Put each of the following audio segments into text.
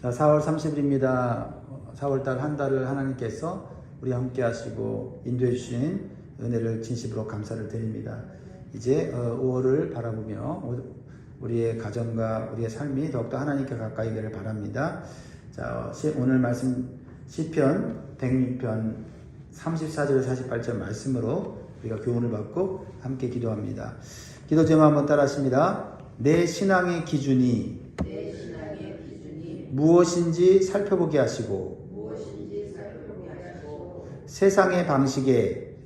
자, 4월 30일입니다. 4월달 한 달을 하나님께서 우리 함께 하시고 인도해 주신 은혜를 진심으로 감사를 드립니다. 이제 5월을 바라보며 우리의 가정과 우리의 삶이 더욱더 하나님께 가까이 되기를 바랍니다. 자, 오늘 말씀 시편 106편 34절 48절 말씀으로 우리가 교훈을 받고 함께 기도합니다. 기도 제목 한번 따라 하십니다. 내 신앙의 기준이 무엇인지 살펴보게 하시고 세상의 방식에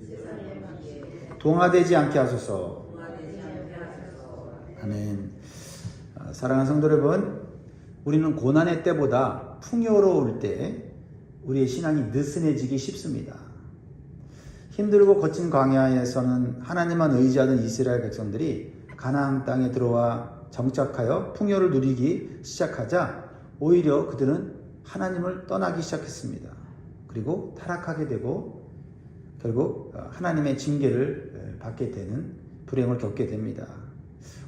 동화되지 않게 하소서. 아멘. 사랑하는 성도 여러분, 우리는 고난의 때보다 풍요로울 때 우리의 신앙이 느슨해지기 쉽습니다. 힘들고 거친 광야에서는 하나님만 의지하던 이스라엘 백성들이 가나안 땅에 들어와 정착하여 풍요를 누리기 시작하자 오히려 그들은 하나님을 떠나기 시작했습니다. 그리고 타락하게 되고 결국 하나님의 징계를 받게 되는 불행을 겪게 됩니다.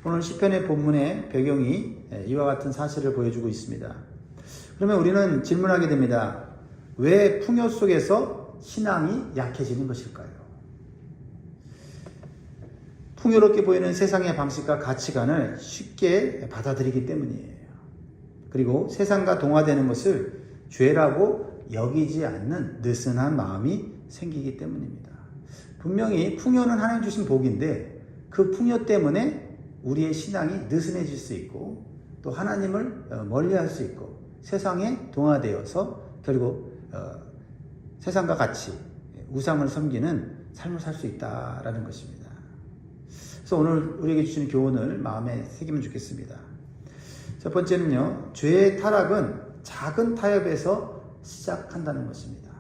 오늘 시편의 본문의 배경이 이와 같은 사실을 보여주고 있습니다. 그러면 우리는 질문하게 됩니다. 왜 풍요 속에서 신앙이 약해지는 것일까요? 풍요롭게 보이는 세상의 방식과 가치관을 쉽게 받아들이기 때문이에요. 그리고 세상과 동화되는 것을 죄라고 여기지 않는 느슨한 마음이 생기기 때문입니다. 분명히 풍요는 하나님 주신 복인데 그 풍요 때문에 우리의 신앙이 느슨해질 수 있고 또 하나님을 멀리할 수 있고 세상에 동화되어서 결국 세상과 같이 우상을 섬기는 삶을 살 수 있다라는 것입니다. 그래서 오늘 우리에게 주시는 교훈을 마음에 새기면 좋겠습니다. 첫 번째는요, 죄의 타락은 작은 타협에서 시작한다는 것입니다.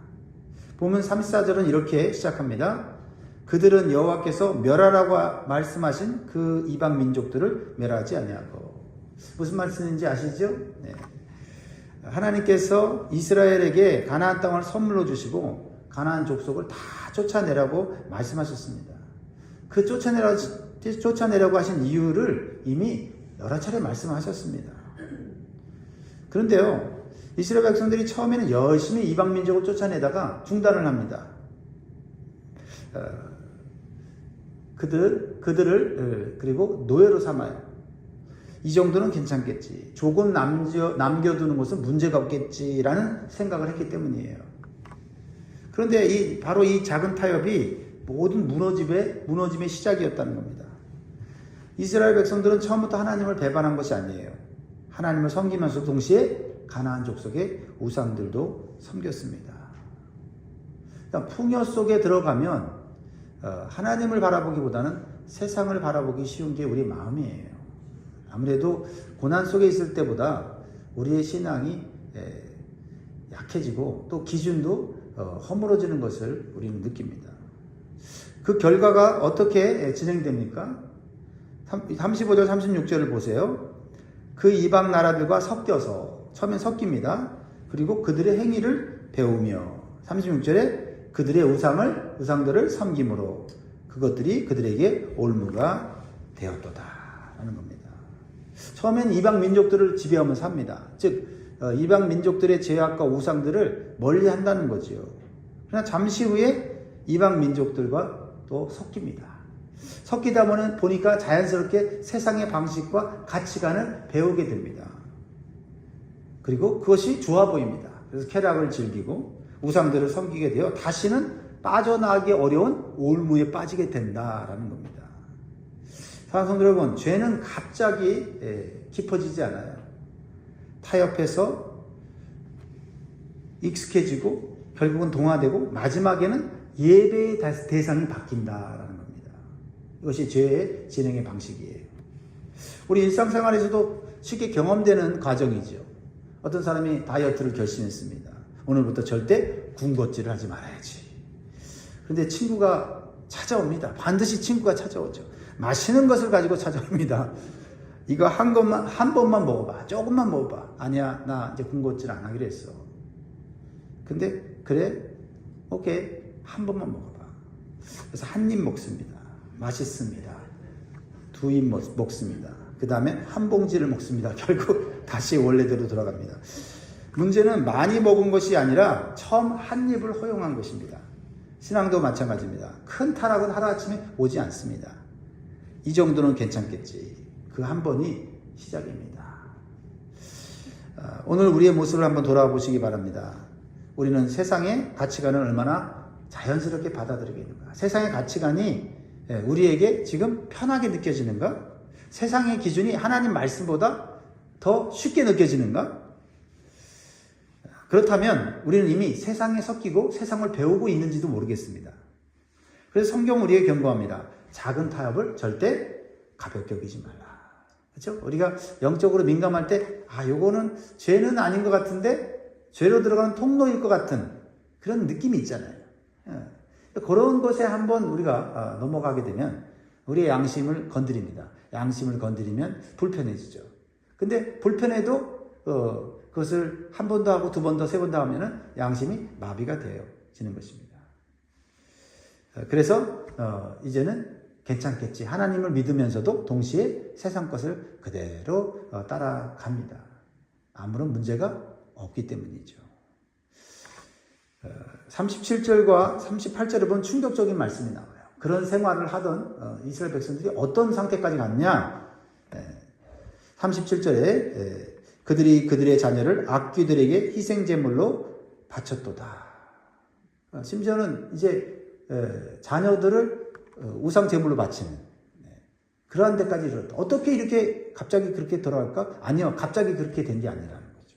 보면 34절은 이렇게 시작합니다. 그들은 여호와께서 멸하라고 말씀하신 그 이방 민족들을 멸하지 아니하고. 무슨 말씀인지 아시죠? 네. 하나님께서 이스라엘에게 가나안 땅을 선물로 주시고 가나안 족속을 다 쫓아내라고 말씀하셨습니다. 그 쫓아내라고 하신 이유를 이미 여러 차례 말씀하셨습니다. 그런데요, 이스라엘 백성들이 처음에는 열심히 이방 민족을 쫓아내다가 중단을 합니다. 그들을 그리고 노예로 삼아요. 이 정도는 괜찮겠지. 조금 남겨두는 것은 문제가 없겠지라는 생각을 했기 때문이에요. 그런데 바로 이 작은 타협이 모든 무너짐의 시작이었다는 겁니다. 이스라엘 백성들은 처음부터 하나님을 배반한 것이 아니에요. 하나님을 섬기면서 동시에 가나안 족속의 우상들도 섬겼습니다. 그러니까 풍요 속에 들어가면 하나님을 바라보기보다는 세상을 바라보기 쉬운 게 우리 마음이에요. 아무래도 고난 속에 있을 때보다 우리의 신앙이 약해지고 또 기준도 허물어지는 것을 우리는 느낍니다. 그 결과가 어떻게 진행됩니까? 35절 36절을 보세요. 그 이방 나라들과 섞여서 처음엔 섞입니다. 그리고 그들의 행위를 배우며 36절에 그들의 우상들을 섬김으로 그것들이 그들에게 올무가 되었도다 라는 겁니다. 처음엔 이방 민족들을 지배하면서 삽니다. 즉 이방 민족들의 죄악과 우상들을 멀리 한다는 거죠. 그러나 잠시 후에 이방 민족들과 또 섞입니다. 섞이다 보니까 자연스럽게 세상의 방식과 가치관을 배우게 됩니다. 그리고 그것이 좋아 보입니다. 그래서 쾌락을 즐기고 우상들을 섬기게 되어 다시는 빠져나가기 어려운 올무에 빠지게 된다라는 겁니다. 사랑하는 성도 여러분, 죄는 갑자기 깊어지지 않아요. 타협해서 익숙해지고 결국은 동화되고 마지막에는 예배의 대상이 바뀐다라는 겁니다. 이것이 죄의 진행의 방식이에요. 우리 일상생활에서도 쉽게 경험되는 과정이죠. 어떤 사람이 다이어트를 결심했습니다. 오늘부터 절대 군것질을 하지 말아야지. 그런데 친구가 찾아옵니다. 반드시 친구가 찾아오죠. 맛있는 것을 가지고 찾아옵니다. 이거 한 번만 먹어봐. 조금만 먹어봐. 아니야, 나 이제 군것질 안 하기로 했어. 근데 그래? 오케이. 한 번만 먹어봐. 그래서 한 입 먹습니다. 맛있습니다. 두 입 먹습니다. 그 다음에 한 봉지를 먹습니다. 결국 다시 원래대로 돌아갑니다. 문제는 많이 먹은 것이 아니라 처음 한 입을 허용한 것입니다. 신앙도 마찬가지입니다. 큰 타락은 하루아침에 오지 않습니다. 이 정도는 괜찮겠지. 그 한 번이 시작입니다. 오늘 우리의 모습을 한번 돌아보시기 바랍니다. 우리는 세상의 가치관을 얼마나 자연스럽게 받아들이게 있는가? 세상의 가치관이 우리에게 지금 편하게 느껴지는가? 세상의 기준이 하나님 말씀보다 더 쉽게 느껴지는가? 그렇다면 우리는 이미 세상에 섞이고 세상을 배우고 있는지도 모르겠습니다. 그래서 성경은 우리에게 경고합니다. 작은 타협을 절대 가볍게 여기지 말라. 그렇죠? 우리가 영적으로 민감할 때, 요거는 죄는 아닌 것 같은데 죄로 들어가는 통로일 것 같은 그런 느낌이 있잖아요. 그런 것에 한번 우리가 넘어가게 되면 우리의 양심을 건드립니다. 양심을 건드리면 불편해지죠. 근데 불편해도 그것을 한 번 더 하고 두 번 더, 세 번 더 하면은 양심이 마비가 되어지는 것입니다. 그래서 이제는 괜찮겠지. 하나님을 믿으면서도 동시에 세상 것을 그대로 따라갑니다. 아무런 문제가 없기 때문이죠. 37절과 38절에 보면 충격적인 말씀이 나와요. 그런 생활을 하던 이스라엘 백성들이 어떤 상태까지 갔냐? 37절에 그들이 그들의 자녀를 악귀들에게 희생제물로 바쳤도다. 심지어는 이제 자녀들을 우상제물로 바치는 그러한 데까지 이르렀다. 어떻게 이렇게 갑자기 그렇게 돌아갈까? 아니요. 갑자기 그렇게 된 게 아니라는 거죠.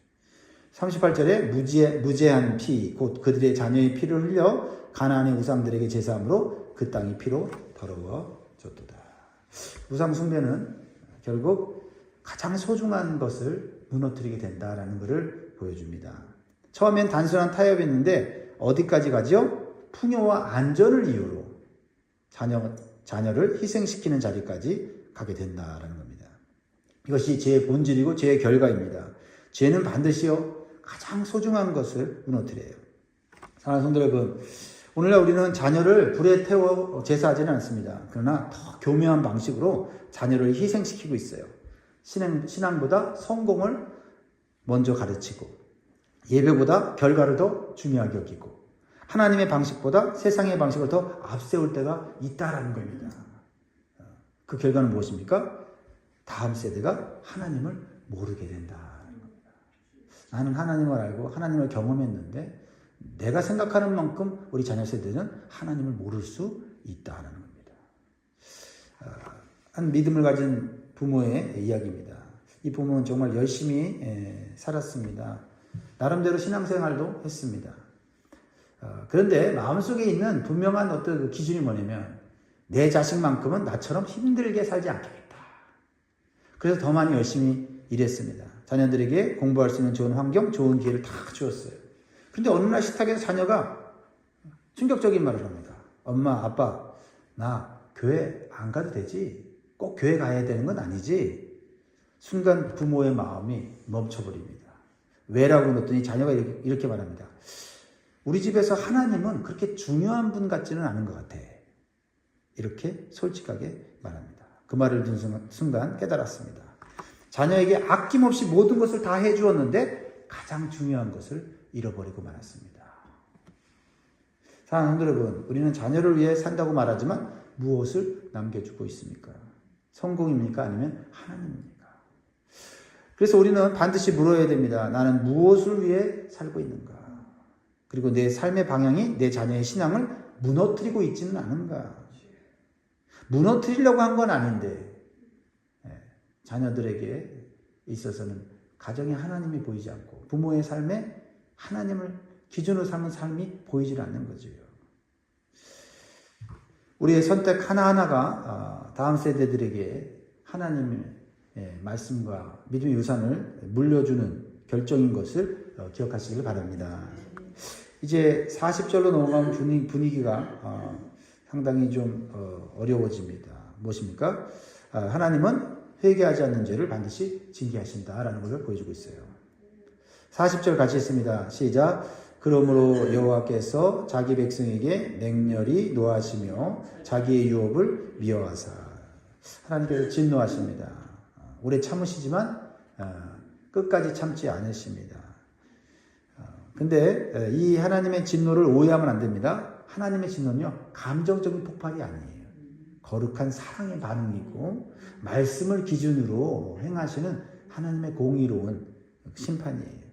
38절에 무죄한 피, 곧 그들의 자녀의 피를 흘려 가나안의 우상들에게 제사함으로 그 땅이 피로 더러워졌도다. 우상 숭배는 결국 가장 소중한 것을 무너뜨리게 된다라는 것을 보여줍니다. 처음엔 단순한 타협이었는데 어디까지 가죠? 풍요와 안전을 이유로 자녀를 희생시키는 자리까지 가게 된다라는 겁니다. 이것이 죄의 본질이고 죄의 결과입니다. 죄는 반드시요 가장 소중한 것을 무너뜨려요. 사랑하는 성도 여러분, 오늘날 우리는 자녀를 불에 태워 제사하지는 않습니다. 그러나 더 교묘한 방식으로 자녀를 희생시키고 있어요. 신앙보다 성공을 먼저 가르치고 예배보다 결과를 더 중요하게 여기고 하나님의 방식보다 세상의 방식을 더 앞세울 때가 있다라는 겁니다. 그 결과는 무엇입니까? 다음 세대가 하나님을 모르게 된다는 겁니다. 나는 하나님을 알고 하나님을 경험했는데 내가 생각하는 만큼 우리 자녀 세대는 하나님을 모를 수 있다는 겁니다. 한 믿음을 가진 부모의 이야기입니다. 이 부모는 정말 열심히 살았습니다. 나름대로 신앙생활도 했습니다. 그런데 마음속에 있는 분명한 어떤 그 기준이 뭐냐면 내 자식만큼은 나처럼 힘들게 살지 않겠다. 그래서 더 많이 열심히 일했습니다. 자녀들에게 공부할 수 있는 좋은 환경, 좋은 기회를 다 주었어요. 그런데 어느 날 식탁에서 자녀가 충격적인 말을 합니다. 엄마, 아빠, 나 교회 안 가도 되지? 꼭 교회 가야 되는 건 아니지? 순간 부모의 마음이 멈춰버립니다. 왜라고 물었더니 자녀가 이렇게 말합니다. 우리 집에서 하나님은 그렇게 중요한 분 같지는 않은 것 같아. 이렇게 솔직하게 말합니다. 그 말을 듣는 순간 깨달았습니다. 자녀에게 아낌없이 모든 것을 다 해주었는데 가장 중요한 것을 잃어버리고 말았습니다. 사랑하는 성도 여러분, 우리는 자녀를 위해 산다고 말하지만 무엇을 남겨주고 있습니까? 성공입니까? 아니면 하나님입니까? 그래서 우리는 반드시 물어야 됩니다. 나는 무엇을 위해 살고 있는가? 그리고 내 삶의 방향이 내 자녀의 신앙을 무너뜨리고 있지는 않은가? 무너뜨리려고 한 건 아닌데 자녀들에게 있어서는 가정에 하나님이 보이지 않고 부모의 삶에 하나님을 기준으로 삼는 삶이 보이질 않는 거죠. 우리의 선택 하나하나가 다음 세대들에게 하나님의 말씀과 믿음의 유산을 물려주는 결정인 것을 기억하시길 바랍니다. 이제 40절로 넘어가면 분위기가 상당히 좀 어려워집니다. 무엇입니까? 하나님은 회개하지 않는 죄를 반드시 징계하신다라는 것을 보여주고 있어요. 40절 같이 있습니다. 시작. 그러므로 여호와께서 자기 백성에게 맹렬히 노하시며 자기의 유업을 미워하사. 하나님께서 진노하십니다. 오래 참으시지만 끝까지 참지 않으십니다. 근데 이 하나님의 진노를 오해하면 안 됩니다. 하나님의 진노는요, 감정적인 폭발이 아니에요. 거룩한 사랑의 반응이고 말씀을 기준으로 행하시는 하나님의 공의로운 심판이에요.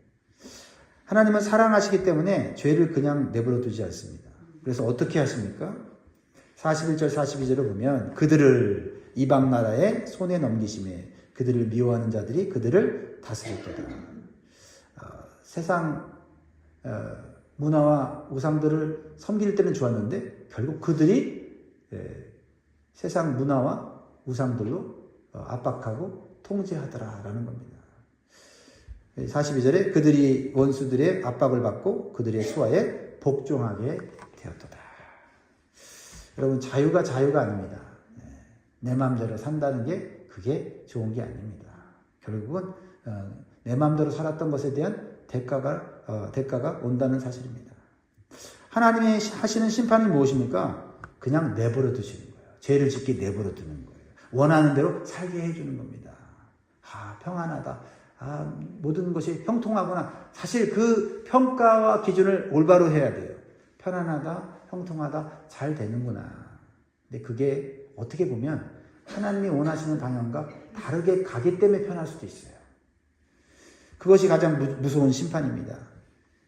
하나님은 사랑하시기 때문에 죄를 그냥 내버려 두지 않습니다. 그래서 어떻게 하십니까? 41절 42절을 보면 그들을 이방 나라의 손에 넘기심에 그들을 미워하는 자들이 그들을 다스렸도다. 세상 문화와 우상들을 섬길 때는 좋았는데 결국 그들이 세상 문화와 우상들로 압박하고 통제하더라라는 겁니다. 42절에 그들이 원수들의 압박을 받고 그들의 수하에 복종하게 되었도다. 여러분, 자유가 아닙니다. 내 마음대로 산다는 게 그게 좋은 게 아닙니다. 결국은 내 마음대로 살았던 것에 대한 대가가 온다는 사실입니다. 하나님이 하시는 심판이 무엇입니까? 그냥 내버려 두시는 거예요. 죄를 짓게 내버려 두는 거예요. 원하는 대로 살게 해주는 겁니다. 평안하다. 모든 것이 형통하구나. 사실 그 평가와 기준을 올바로 해야 돼요. 편안하다, 형통하다, 잘 되는구나. 근데 그게 어떻게 보면 하나님이 원하시는 방향과 다르게 가기 때문에 편할 수도 있어요. 그것이 가장 무서운 심판입니다.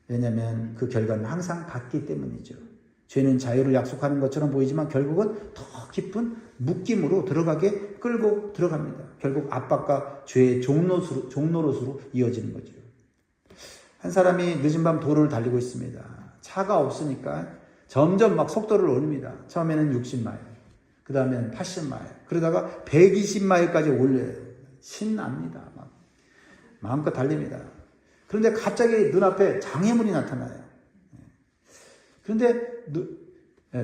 왜냐하면 그 결과는 항상 같기 때문이죠. 죄는 자유를 약속하는 것처럼 보이지만 결국은 더 깊은 묶임으로 들어가게 끌고 들어갑니다. 결국 압박과 죄의 종노릇으로 이어지는 거죠. 한 사람이 늦은 밤 도로를 달리고 있습니다. 차가 없으니까 점점 막 속도를 올립니다. 처음에는 60마일, 그 다음에는 80마일, 그러다가 120마일까지 올려요. 신납니다. 막 마음껏 달립니다. 그런데 갑자기 눈앞에 장애물이 나타나요. 그런데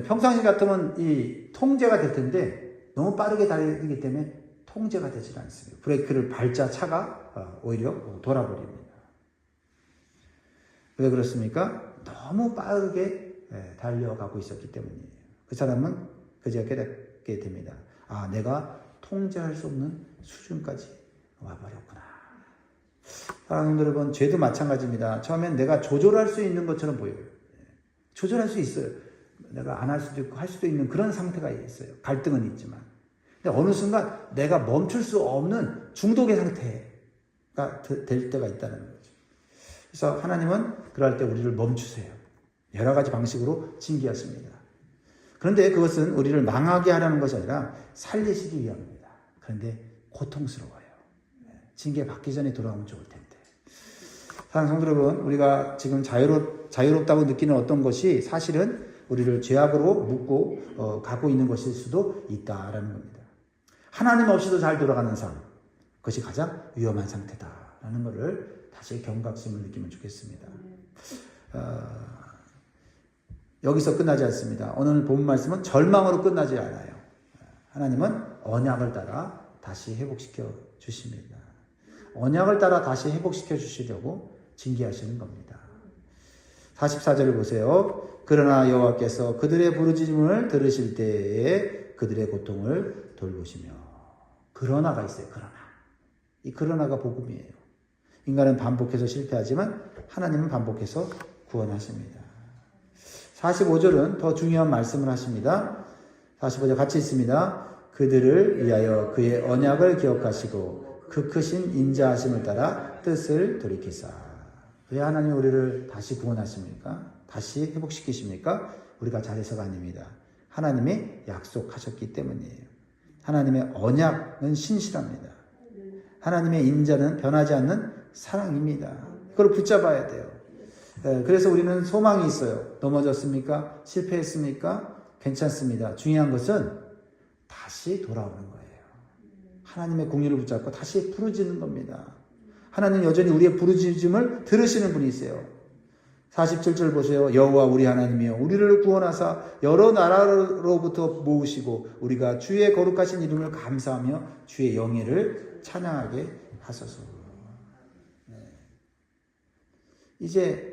평상시 같으면 이 통제가 될 텐데 너무 빠르게 달리기 때문에 통제가 되질 않습니다. 브레이크를 밟자 차가 오히려 돌아버립니다. 왜 그렇습니까? 너무 빠르게 달려가고 있었기 때문이에요. 그 사람은 그제야 깨닫게 됩니다. 내가 통제할 수 없는 수준까지 와버렸구나. 사랑하는 여러분, 죄도 마찬가지입니다. 처음엔 내가 조절할 수 있는 것처럼 보여요. 조절할 수 있어요. 내가 안 할 수도 있고 할 수도 있는 그런 상태가 있어요. 갈등은 있지만. 근데 어느 순간 내가 멈출 수 없는 중독의 상태가 될 때가 있다는 거죠. 그래서 하나님은 그럴 때 우리를 멈추세요. 여러 가지 방식으로 징계하십니다. 그런데 그것은 우리를 망하게 하라는 것이 아니라 살리시기 위함입니다. 그런데 고통스러워요. 징계 받기 전에 돌아오면 좋을 텐데. 사랑하는 성도 여러분, 우리가 지금 자유롭다고 느끼는 어떤 것이 사실은 우리를 죄악으로 묶고 가고 있는 것일 수도 있다라는 겁니다. 하나님 없이도 잘 돌아가는 삶, 그것이 가장 위험한 상태다라는 것을 다시 경각심을 느끼면 좋겠습니다. 여기서 끝나지 않습니다. 오늘 본 말씀은 절망으로 끝나지 않아요. 하나님은 언약을 따라 다시 회복시켜 주십니다. 언약을 따라 다시 회복시켜 주시려고 징계하시는 겁니다. 44절을 보세요. 그러나 여호와께서 그들의 부르짖음을 들으실 때에 그들의 고통을 돌보시며. 그러나가 있어요. 이 그러나가 복음이에요. 인간은 반복해서 실패하지만 하나님은 반복해서 구원하십니다. 45절은 더 중요한 말씀을 하십니다. 45절 같이 있습니다. 그들을 위하여 그의 언약을 기억하시고 그 크신 인자하심을 따라 뜻을 돌이키사. 왜 하나님 우리를 다시 구원하십니까? 다시 회복시키십니까? 우리가 잘해서가 아닙니다. 하나님이 약속하셨기 때문이에요. 하나님의 언약은 신실합니다. 하나님의 인자는 변하지 않는 사랑입니다. 그걸 붙잡아야 돼요. 그래서 우리는 소망이 있어요. 넘어졌습니까? 실패했습니까? 괜찮습니다. 중요한 것은 다시 돌아오는 거예요. 하나님의 공의를 붙잡고 다시 부르짖는 겁니다. 하나님 여전히 우리의 부르짖음을 들으시는 분이세요. 47절 보세요. 여호와 우리 하나님이여 우리를 구원하사 여러 나라로부터 모으시고 우리가 주의 거룩하신 이름을 감사하며 주의 영예를 찬양하게 하소서. 이제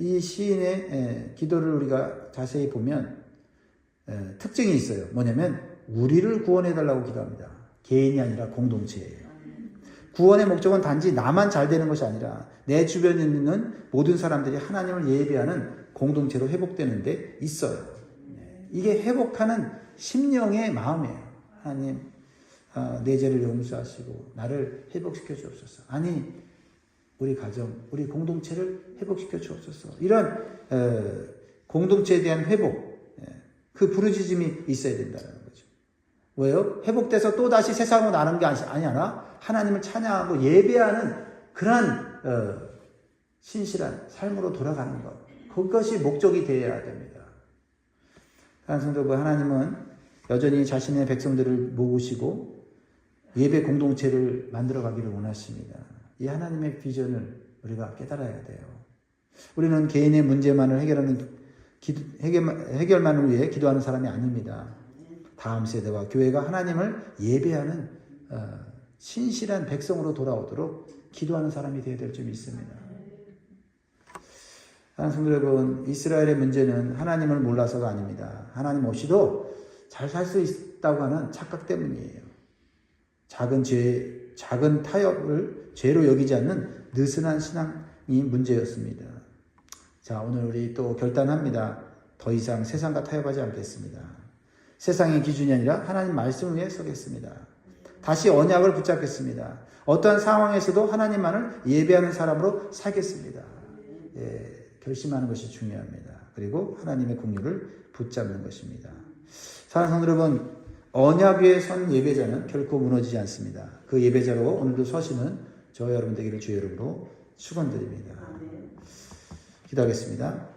이 시인의 기도를 우리가 자세히 보면 특징이 있어요. 뭐냐면 우리를 구원해달라고 기도합니다. 개인이 아니라 공동체예요. 구원의 목적은 단지 나만 잘 되는 것이 아니라 내 주변에 있는 모든 사람들이 하나님을 예배하는 공동체로 회복되는 데 있어요. 이게 회복하는 심령의 마음이에요. 하나님, 내 죄를 용서하시고 나를 회복시켜 주옵소서. 아니, 우리 가정, 우리 공동체를 회복시켜 주옵소서. 이런 공동체에 대한 회복, 그 부르짖음이 있어야 된다는 거죠. 왜요? 회복돼서 또다시 세상으로 나는 게 아니라 하나님을 찬양하고 예배하는 그러한 신실한 삶으로 돌아가는 것. 그것이 목적이 되어야 됩니다. 사랑하는 성도 여러분, 하나님은 여전히 자신의 백성들을 모으시고 예배 공동체를 만들어 가기를 원하십니다. 이 하나님의 비전을 우리가 깨달아야 돼요. 우리는 개인의 문제만을 해결만을 위해 기도하는 사람이 아닙니다. 다음 세대와 교회가 하나님을 예배하는 신실한 백성으로 돌아오도록 기도하는 사람이 되어야 될 점이 있습니다. 사랑하는 성도 여러분, 이스라엘의 문제는 하나님을 몰라서가 아닙니다. 하나님 없이도 잘 살 수 있다고 하는 착각 때문이에요. 작은 타협을 죄로 여기지 않는 느슨한 신앙이 문제였습니다. 자, 오늘 우리 또 결단합니다. 더 이상 세상과 타협하지 않겠습니다. 세상의 기준이 아니라 하나님 말씀 위에 서겠습니다. 다시 언약을 붙잡겠습니다. 어떠한 상황에서도 하나님만을 예배하는 사람으로 살겠습니다. 결심하는 것이 중요합니다. 그리고 하나님의 긍휼을 붙잡는 것입니다. 사랑하는 성도 여러분, 언약 위에 선 예배자는 결코 무너지지 않습니다. 그 예배자로 오늘도 서시는 저와 여러분 되기를 주의 이름으로 축원드립니다. 기도하겠습니다.